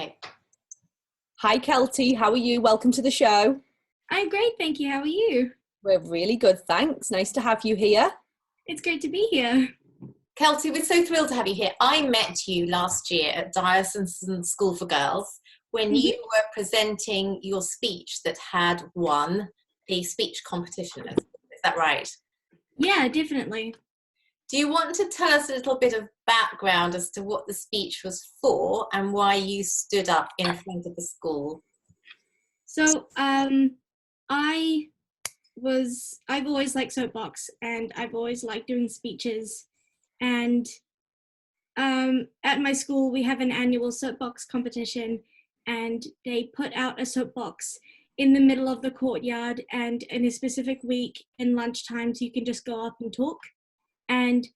Okay. Hi, Keltie. How are you? Welcome to the show. I'm great, thank you. How are you? We're really good, thanks. Nice to have you here. It's great to be here. Keltie, we're so thrilled to have you here. I met you last year at Diocesan School for Girls when you were presenting your speech that had won a speech competition. Is that right? Yeah, definitely. Do you want to tell us a little bit of background as to what the speech was for and why you stood up in front of the school? So, I've always liked soapbox, and I've always liked doing speeches. And at my school, we have an annual soapbox competition, and they put out a soapbox in the middle of the courtyard, and in a specific week in lunchtimes, you can just go up and talk. And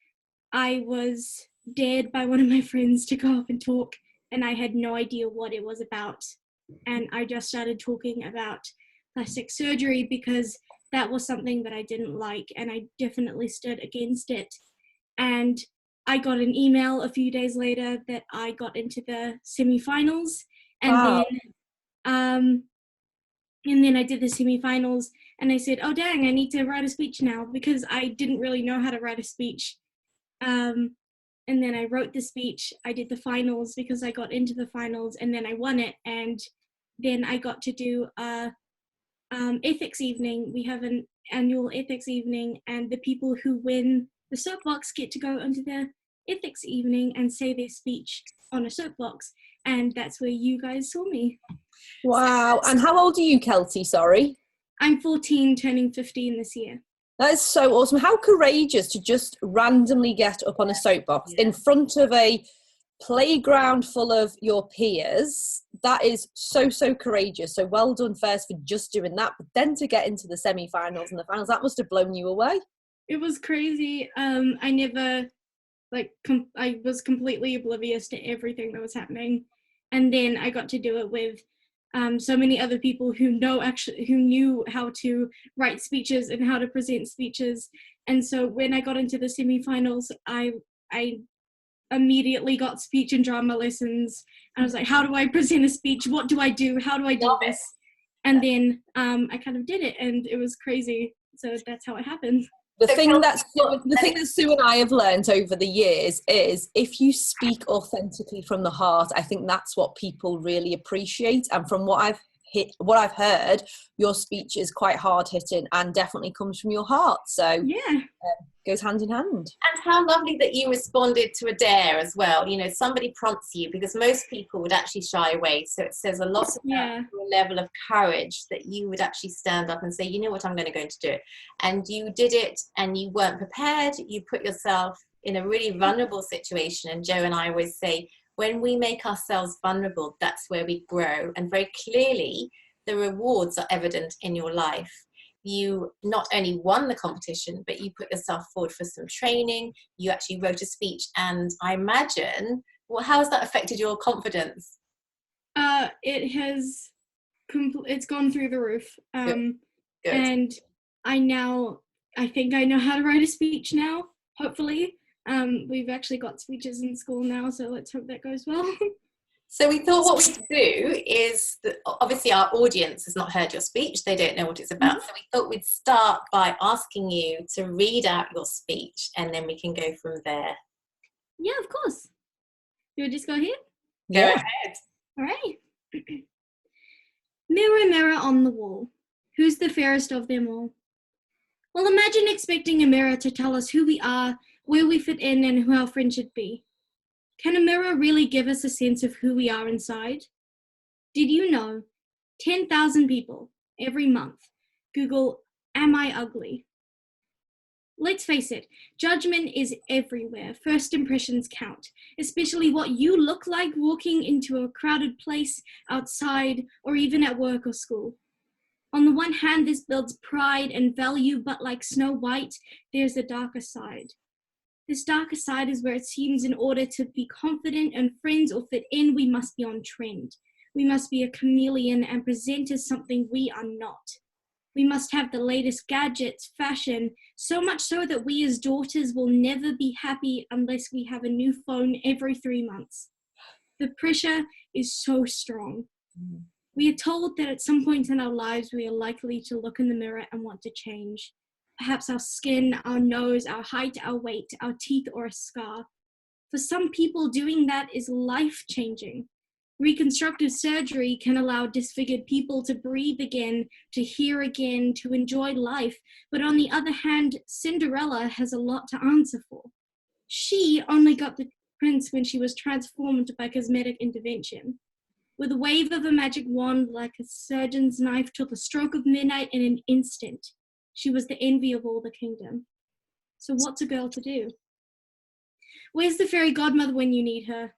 I was dared by one of my friends to go up and talk, and I had no idea what it was about. And I just started talking about plastic surgery because that was something that I didn't like, and I definitely stood against it. And I got an email a few days later that I got into the semi-finals, and Wow. then I did the semi-finals, and I said, oh dang, I need to write a speech now, because I didn't really know how to write a speech. And then I wrote the speech. I did the finals because I got into the finals, and then I won it. And then I got to do a ethics evening. We have an annual ethics evening, and the people who win the soapbox get to go into the ethics evening and say their speech on a soapbox. And that's where you guys saw me. Wow. And how old are you, Keltie? Sorry. I'm 14, turning 15 this year. That is so awesome. How courageous to just randomly get up on a soapbox in front of a playground full of your peers. That is so courageous. So well done first for just doing that, but then to get into the semi-finals and the finals, that must have blown you away. It was crazy. I never, I was completely oblivious to everything that was happening. And then I got to do it with so many other people who knew how to write speeches and how to present speeches. And so when I got into the semi-finals, I immediately got speech and drama lessons. I was like, how do I present a speech? What do I do? How do I do this? And then I kind of did it, and it was crazy. So that's how it happened. The thing that Sue and I have learned over the years is if you speak authentically from the heart, I think that's what people really appreciate. And from what I've heard, your speech is quite hard hitting and definitely comes from your heart. So yeah, goes hand in hand. And how lovely that you responded to a dare as well. You know, somebody prompts you, because most people would actually shy away. So it says a lot about your level of courage that you would actually stand up and say, you know what, I'm going to do it. And you did it, and you weren't prepared. You put yourself in a really vulnerable situation. And Joe and I always say, when we make ourselves vulnerable, that's where we grow. And very clearly, the rewards are evident in your life. You not only won the competition, but you put yourself forward for some training. You actually wrote a speech, and I imagine, well, how has that affected your confidence? It's gone through the roof. Good. And I think I know how to write a speech now, hopefully. We've actually got speeches in school now, so let's hope that goes well. So we thought what we could do is, that obviously our audience has not heard your speech, they don't know what it's about, so we thought we'd start by asking you to read out your speech, and then we can go from there. Yeah, of course. You would just go ahead? Go ahead. All right. Mirror, mirror on the wall, who's the fairest of them all? Well, imagine expecting a mirror to tell us who we are, where we fit in, and who our friend should be. Can a mirror really give us a sense of who we are inside? Did you know 10,000 people every month Google, am I ugly? Let's face it, judgment is everywhere. First impressions count, especially what you look like walking into a crowded place, outside, or even at work or school. On the one hand, this builds pride and value, but like Snow White, there's a darker side. This darker side is where it seems in order to be confident and friends or fit in, we must be on trend. We must be a chameleon and present as something we are not. We must have the latest gadgets, fashion, so much so that we as daughters will never be happy unless we have a new phone every 3 months. The pressure is so strong. We are told that at some point in our lives, we are likely to look in the mirror and want to change. Perhaps our skin, our nose, our height, our weight, our teeth, or a scar. For some people, doing that is life-changing. Reconstructive surgery can allow disfigured people to breathe again, to hear again, to enjoy life. But on the other hand, Cinderella has a lot to answer for. She only got the prince when she was transformed by cosmetic intervention. With a wave of a magic wand like a surgeon's knife till the stroke of midnight in an instant, she was the envy of all the kingdom. So what's a girl to do? Where's the fairy godmother when you need her?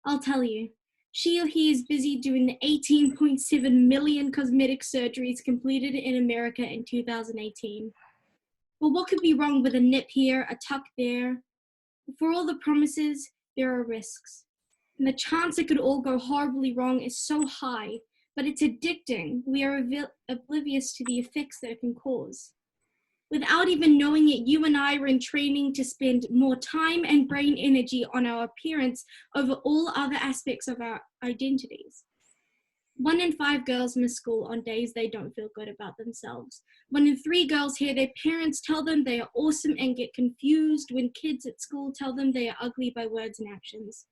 I'll tell you. She or he is busy doing the 18.7 million cosmetic surgeries completed in America in 2018. But what could be wrong with a nip here, a tuck there? For all the promises, there are risks. And the chance it could all go horribly wrong is so high, but it's addicting. We are oblivious to the effects that it can cause. Without even knowing it, you and I are in training to spend more time and brain energy on our appearance over all other aspects of our identities. 1 in 5 girls miss school on days they don't feel good about themselves. 1 in 3 girls hear their parents tell them they are awesome and get confused when kids at school tell them they are ugly by words and actions.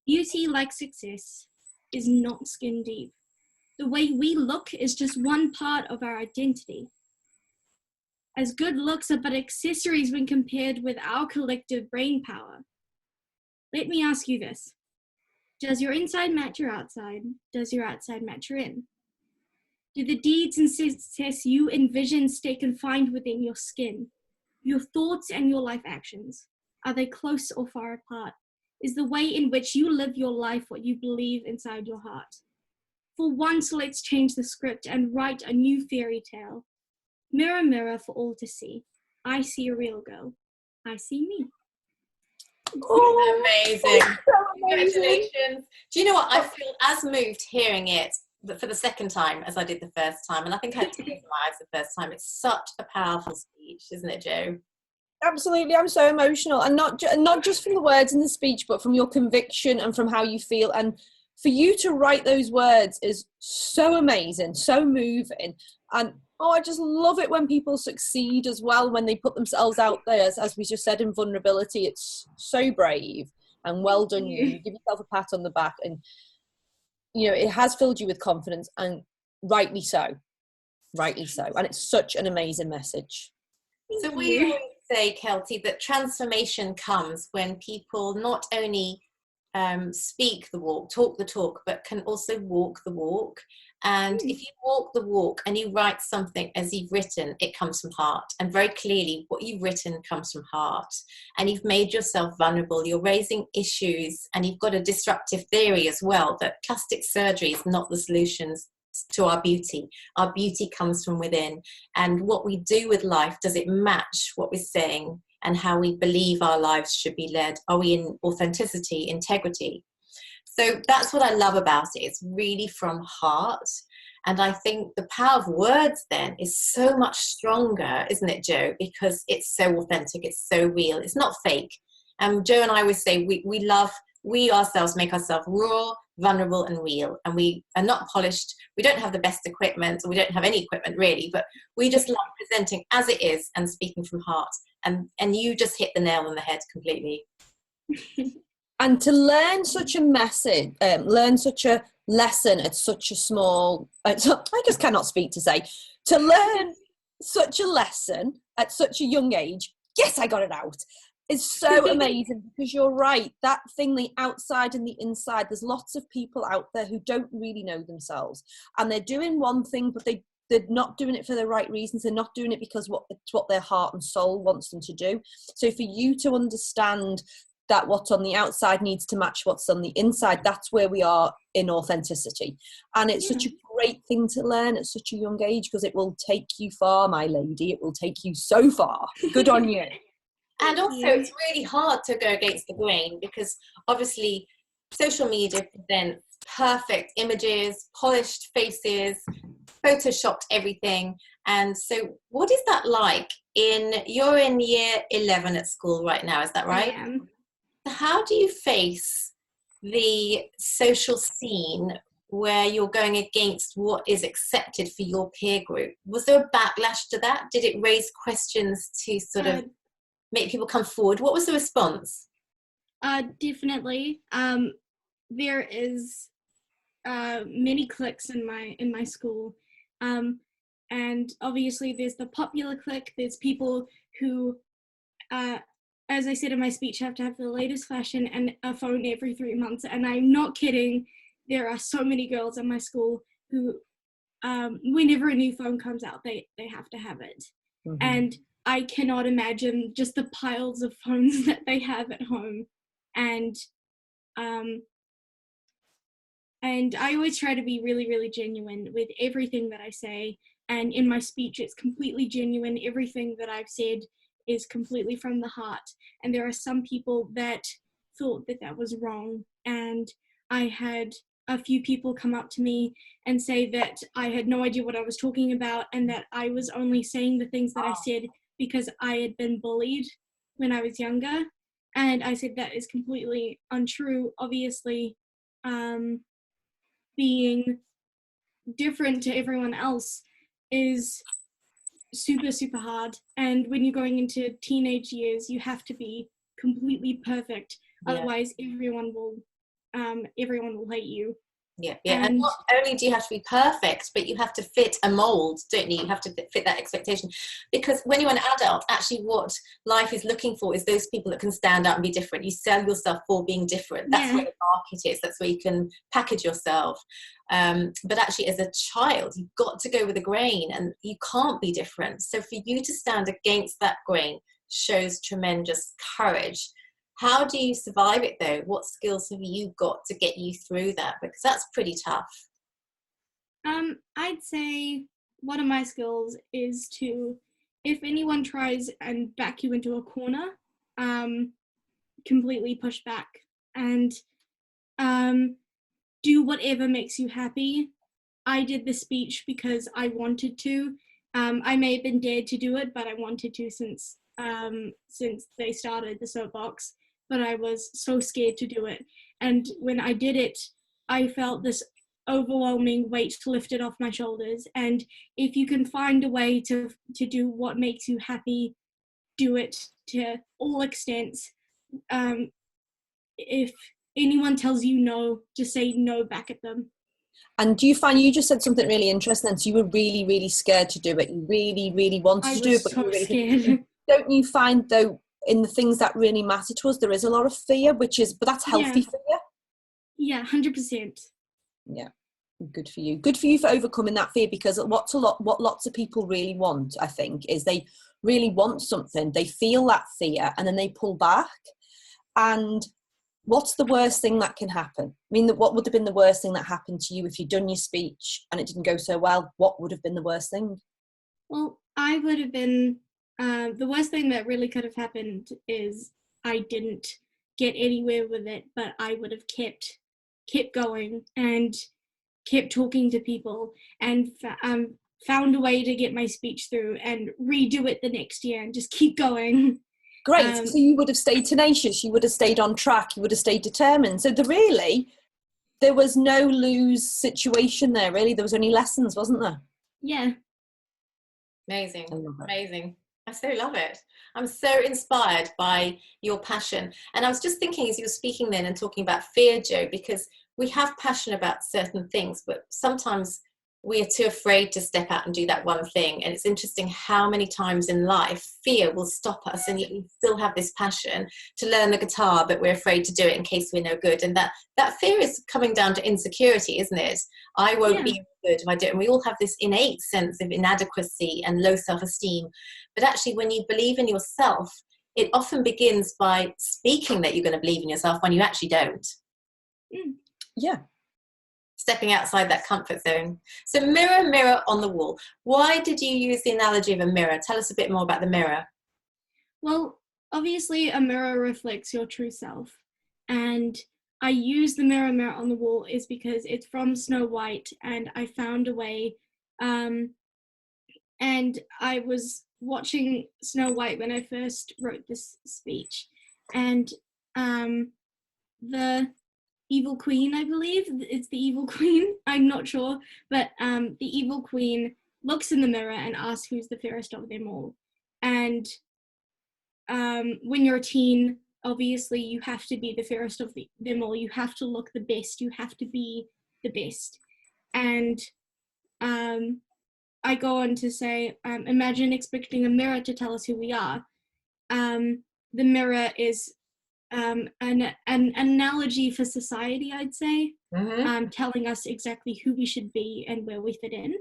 Beauty, like success, is not skin deep. The way we look is just one part of our identity. As good looks are but accessories when compared with our collective brain power. Let me ask you this. Does your inside match your outside? Does your outside match your in? Do the deeds and success you envision stay confined within your skin? Your thoughts and your life actions? Are they close or far apart? Is the way in which you live your life what you believe inside your heart? For once, let's change the script and write a new fairy tale. Mirror, mirror for all to see. I see a real girl. I see me. Oh, amazing. So amazing. Congratulations. Do you know what? I feel as moved hearing it for the second time as I did the first time. And I think I had tears in my eyes the first time. It's such a powerful speech, isn't it, Jo? Absolutely. I'm so emotional. And not just from the words in the speech, but from your conviction and from how you feel. And for you to write those words is so amazing, so moving. And I just love it when people succeed as well, when they put themselves out there, as we just said, in vulnerability. It's so brave and well done you. You give yourself a pat on the back, and it has filled you with confidence, and rightly so. And it's such an amazing message. So we always say, Keltie, that transformation comes when people not only speak the walk, talk the talk, but can also walk the walk. And if you walk the walk and you write something as you've written, it comes from heart. And very clearly, what you've written comes from heart. And you've made yourself vulnerable. You're raising issues, and you've got a disruptive theory as well, that plastic surgery is not the solutions to our beauty. Our beauty comes from within. And what we do with life, does it match what we're saying and how we believe our lives should be led? Are we in authenticity, integrity? So that's what I love about it. It's really from heart. And I think the power of words then is so much stronger, isn't it, Jo? Because it's so authentic, it's so real, it's not fake. Jo and I always say we ourselves make ourselves raw, vulnerable and real. And we are not polished. We don't have the best equipment, or we don't have any equipment really, but we just love presenting as it is and speaking from heart. And you just hit the nail on the head completely. And to learn such a message, learn such a lesson at such a small, I just cannot speak to say, to learn such a lesson at such a young age, yes, I got it out, is so amazing. Because you're right, that thing, the outside and the inside, there's lots of people out there who don't really know themselves. And they're doing one thing, but they're not doing it for the right reasons. They're not doing it because it's what their heart and soul wants them to do. So for you to understand that what's on the outside needs to match what's on the inside, that's where we are in authenticity. And it's such a great thing to learn at such a young age, because it will take you far, my lady. It will take you so far. Good on you. And also it's really hard to go against the grain, because obviously social media presents perfect images, polished faces, photoshopped everything. And so what is that like? You're in year 11 at school right now, is that right? I am. How do you face the social scene where you're going against what is accepted for your peer group? Was there a backlash to that? Did it raise questions to sort of make people come forward? What was the response? Definitely. There is many cliques in my school, and obviously there's the popular clique. There's people who, as I said in my speech, have to have the latest fashion and a phone every 3 months. And I'm not kidding. There are so many girls in my school who, whenever a new phone comes out, they have to have it. Mm-hmm. And I cannot imagine just the piles of phones that they have at home. And I always try to be really, really genuine with everything that I say. And in my speech, it's completely genuine. Everything that I've said is completely from the heart. And there are some people that thought that that was wrong. And I had a few people come up to me and say that I had no idea what I was talking about, and that I was only saying the things that I said because I had been bullied when I was younger. And I said that is completely untrue. Obviously, being different to everyone else is super, super hard. And when you're going into teenage years, you have to be completely perfect. Yeah. Otherwise, everyone will hate you. Yeah. And not only do you have to be perfect, but you have to fit a mold, don't you? You have to fit that expectation. Because when you're an adult, actually what life is looking for is those people that can stand out and be different. You sell yourself for being different. That's where the market is. That's where you can package yourself. But actually, as a child, you've got to go with the grain, and you can't be different. So for you to stand against that grain shows tremendous courage. How do you survive it, though? What skills have you got to get you through that? Because that's pretty tough. I'd say one of my skills is to, if anyone tries and back you into a corner, completely push back and do whatever makes you happy. I did the speech because I wanted to. I may have been dared to do it, but I wanted to since they started the soapbox. But I was so scared to do it. And when I did it, I felt this overwhelming weight lifted off my shoulders. And if you can find a way to do what makes you happy, do it to all extents. If anyone tells you no, just say no back at them. And do you find, you just said something really interesting, so you were really, really scared to do it. You really, really wanted to do it, but you were really scared. Don't you find, though, in the things that really matter to us, there is a lot of fear, but that's healthy fear? Yeah, 100%. Yeah, good for you. Good for you for overcoming that fear, because what lots of people really want, I think, is they really want something, they feel that fear, and then they pull back. And what's the worst thing that can happen? I mean, what would have been the worst thing that happened to you if you'd done your speech and it didn't go so well? What would have been the worst thing? Well, I would have been, the worst thing that really could have happened is I didn't get anywhere with it, but I would have kept going and kept talking to people and found a way to get my speech through and redo it the next year and just keep going. Great. So you would have stayed tenacious, you would have stayed on track, you would have stayed determined. So there was no lose situation there, really. There was only lessons, wasn't there? Yeah. Amazing. Amazing. I so love it. I'm so inspired by your passion. And I was just thinking as you were speaking then and talking about fear, Jo, because we have passion about certain things, but sometimes we are too afraid to step out and do that one thing. And it's interesting how many times in life fear will stop us, and yet we still have this passion to learn the guitar, but we're afraid to do it in case we're no good. And that fear is coming down to insecurity, isn't it? I won't be good if I do it. And we all have this innate sense of inadequacy and low self-esteem. But actually, when you believe in yourself, it often begins by speaking that you're going to believe in yourself when you actually don't. Yeah. Stepping outside that comfort zone. So mirror, mirror on the wall. Why did you use the analogy of a mirror? Tell us a bit more about the mirror. Well, obviously a mirror reflects your true self. And I use the mirror, mirror on the wall is because it's from Snow White, and I found a way. And I was watching Snow White when I first wrote this speech. And evil queen, I believe. It's the evil queen. I'm not sure. But the evil queen looks in the mirror and asks who's the fairest of them all. And when you're a teen, obviously you have to be the fairest of them all. You have to look the best. You have to be the best. And I go on to say, imagine expecting a mirror to tell us who we are. The mirror is an analogy for society, I'd say, telling us exactly who we should be and where we fit in.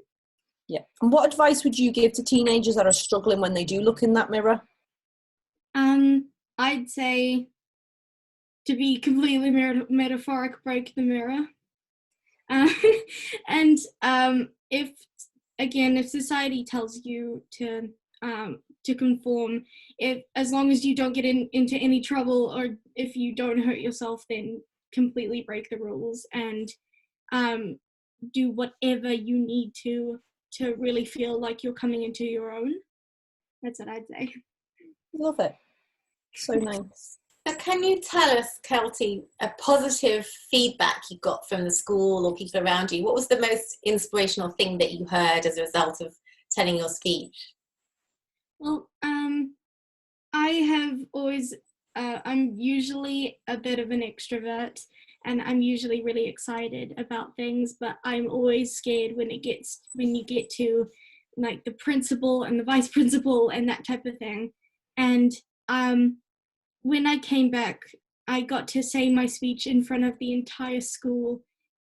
Yeah. And what advice would you give to teenagers that are struggling when they do look in that mirror? I'd say, to be completely metaphoric, break the mirror. And if society tells you to conform, as long as you don't get into any trouble, or if you don't hurt yourself, then completely break the rules and do whatever you need to really feel like you're coming into your own. That's what I'd say. Love it. So nice. So can you tell us, Keltie, a positive feedback you got from the school or people around you? What was the most inspirational thing that you heard as a result of telling your speech? Well, I have always, I'm usually a bit of an extrovert, and I'm usually really excited about things, but I'm always scared when you get to like the principal and the vice principal and that type of thing. And when I came back, I got to say my speech in front of the entire school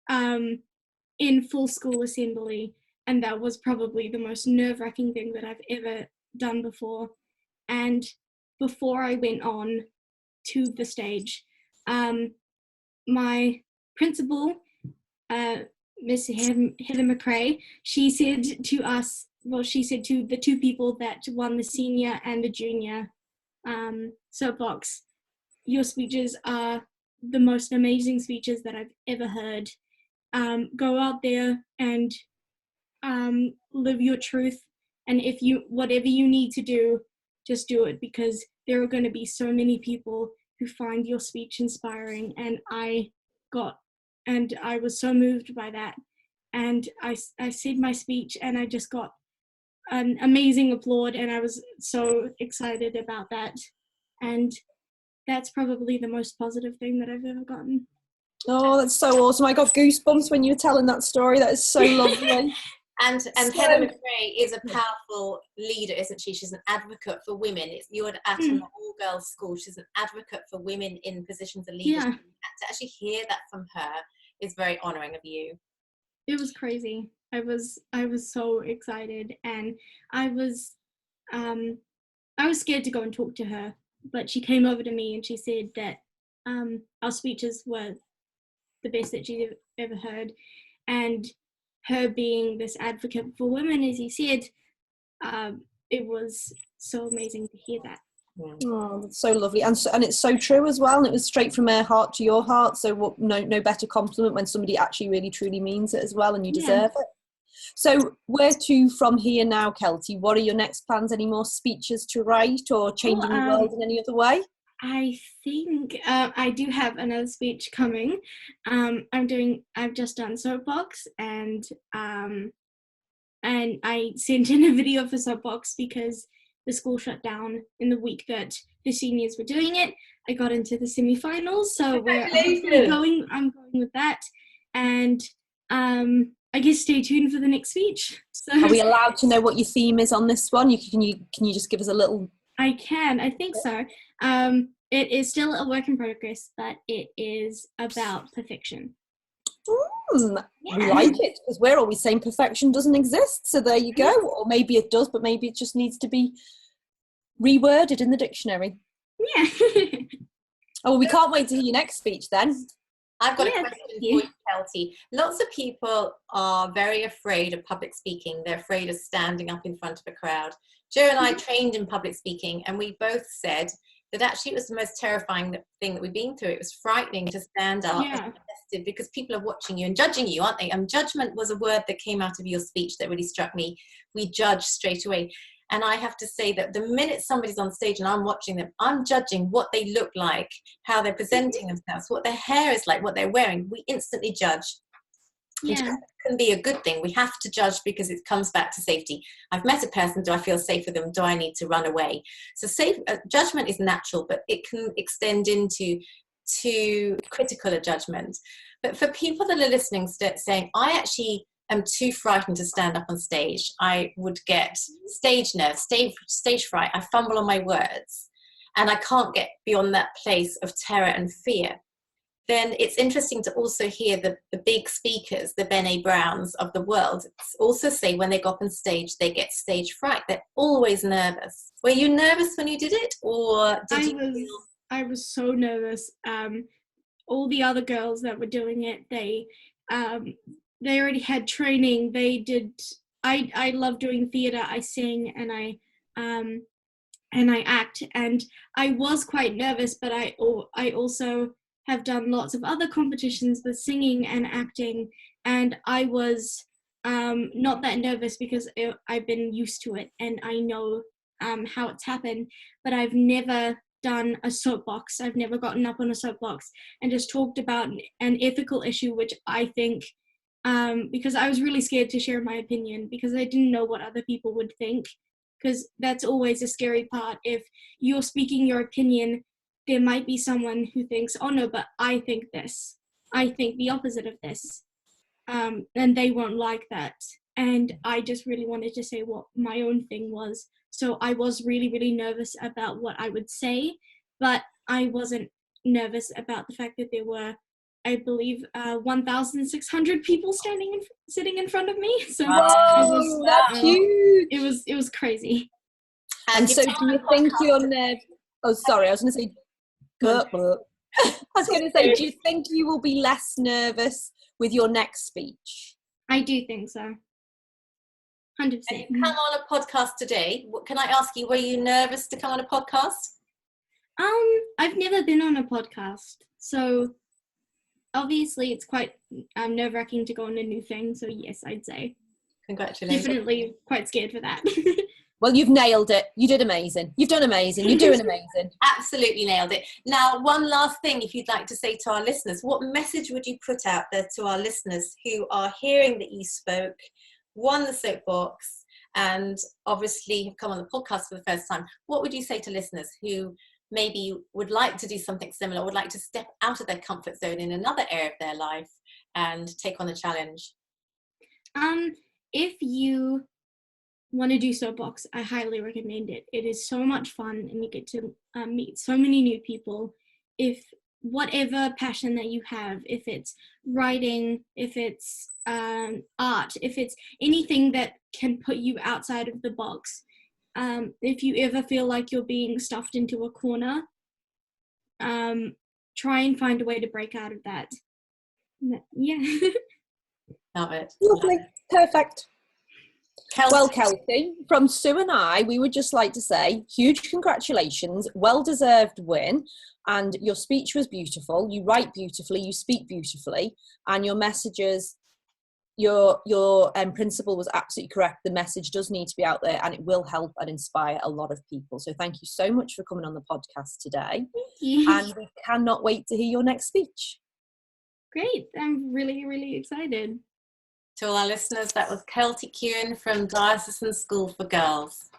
in full school assembly, and that was probably the most nerve-wracking thing that I've ever done before. And before I went on to the stage, my principal, Miss Heather McRae, she said to the two people that won the senior and the junior soapbox, your speeches are the most amazing speeches that I've ever heard. Go out there and live your truth, and whatever you need to do, just do it, because there are going to be so many people who find your speech inspiring. And I was so moved by that, and I said my speech and I just got an amazing applaud, and I was so excited about that. And that's probably the most positive thing that I've ever gotten. Oh, that's so awesome. I got goosebumps when you were telling that story. That is so lovely. And Heather McRae is a powerful leader, isn't she? She's an advocate for women. You're at an all-girls school. She's an advocate for women in positions of leadership. Yeah. To actually hear that from her is very honouring of you. It was crazy. I was so excited, and I was scared to go and talk to her, but she came over to me and she said that our speeches were the best that she'd ever heard, and her being this advocate for women, as you said, it was so amazing to hear that. Oh, that's so lovely, and it's so true as well, and it was straight from her heart to your heart. So no better compliment when somebody actually really truly means it as well, and you deserve it. So where to from here now, Keltie? What are your next plans? Any more speeches to write, or changing the world in any other way? I think I do have another speech coming. I've just done Soapbox, and I sent in a video for Soapbox because the school shut down in the week that the seniors were doing it. I got into the semi-finals, so I'm going with that, and I guess stay tuned for the next speech. So, are we allowed to know what your theme is on this one? Can you just give us a little? I think so. It is still a work in progress, but it is about perfection. We like it, because we're always saying perfection doesn't exist. So there you go. Or maybe it does, but maybe it just needs to be reworded in the dictionary. Yeah. Oh, we can't wait to hear your next speech then. I've got a question for you, Keltie. Lots of people are very afraid of public speaking. They're afraid of standing up in front of a crowd. Jo and I trained in public speaking, and we both said that actually it was the most terrifying thing that we've been through. It was frightening to stand up because people are watching you and judging you, aren't they? Judgment was a word that came out of your speech that really struck me. We judge straight away. And I have to say that the minute somebody's on stage and I'm watching them, I'm judging what they look like, how they're presenting themselves, what their hair is like, what they're wearing. We instantly judge. Yeah. It can be a good thing. We have to judge because it comes back to safety. I've met a person. Do I feel safe with them? Do I need to run away? So judgment is natural, but it can extend into critical judgment. But for people that are listening, saying, I actually am too frightened to stand up on stage. I would get stage nerves, stage fright. I fumble on my words and I can't get beyond that place of terror and fear. Then it's interesting to also hear the big speakers, the Brené Browns of the world, also say when they go up on stage, they get stage fright. They're always nervous. Were you nervous when you did it, or did you? I was so nervous. All the other girls that were doing it, they already had training. They did. I love doing theatre. I sing and I act, and I was quite nervous, but I also have done lots of other competitions with singing and acting, and I was not that nervous because I've been used to it and I know how it's happened, but I've never done a soapbox. I've never gotten up on a soapbox and just talked about an ethical issue, which I think, because I was really scared to share my opinion because I didn't know what other people would think, because that's always a scary part. If you're speaking your opinion, there might be someone who thinks, oh no, but I think this. I think the opposite of this. And they won't like that. And I just really wanted to say what my own thing was. So I was really, really nervous about what I would say, but I wasn't nervous about the fact that there were, I believe, 1,600 people sitting in front of me. So that's huge. It was crazy. And so, do you think you're nervous? Oh, sorry, I was going to say. Do you think you will be less nervous with your next speech? I do think so. 100%. And you come on a podcast today. Can I ask you, were you nervous to come on a podcast? I've never been on a podcast, so obviously it's quite nerve-wracking to go on a new thing. So yes, I'd say. Congratulations. Definitely quite scared for that. Well, you've nailed it. You did amazing. You've done amazing. You're doing amazing. Absolutely nailed it. Now, one last thing, if you'd like to say to our listeners, what message would you put out there to our listeners who are hearing that you spoke, won the soapbox, and obviously have come on the podcast for the first time? What would you say to listeners who maybe would like to do something similar, would like to step out of their comfort zone in another area of their life and take on the challenge? If you want to do soapbox, I highly recommend it. It is so much fun and you get to meet so many new people. If whatever passion that you have, if it's writing, if it's art, if it's anything that can put you outside of the box, if you ever feel like you're being stuffed into a corner, try and find a way to break out of that. Yeah. Love it. Lovely. Perfect. Keltie. Well, Keltie, from Sue and I, we would just like to say huge congratulations, well-deserved win, and your speech was beautiful. You write beautifully, you speak beautifully, and your messages, your principle was absolutely correct. The message does need to be out there, and it will help and inspire a lot of people. So thank you so much for coming on the podcast today. Thank you. And we cannot wait to hear your next speech. Great. I'm really, really excited. To all our listeners, that was Keltie Kewan from Diocesan School for Girls.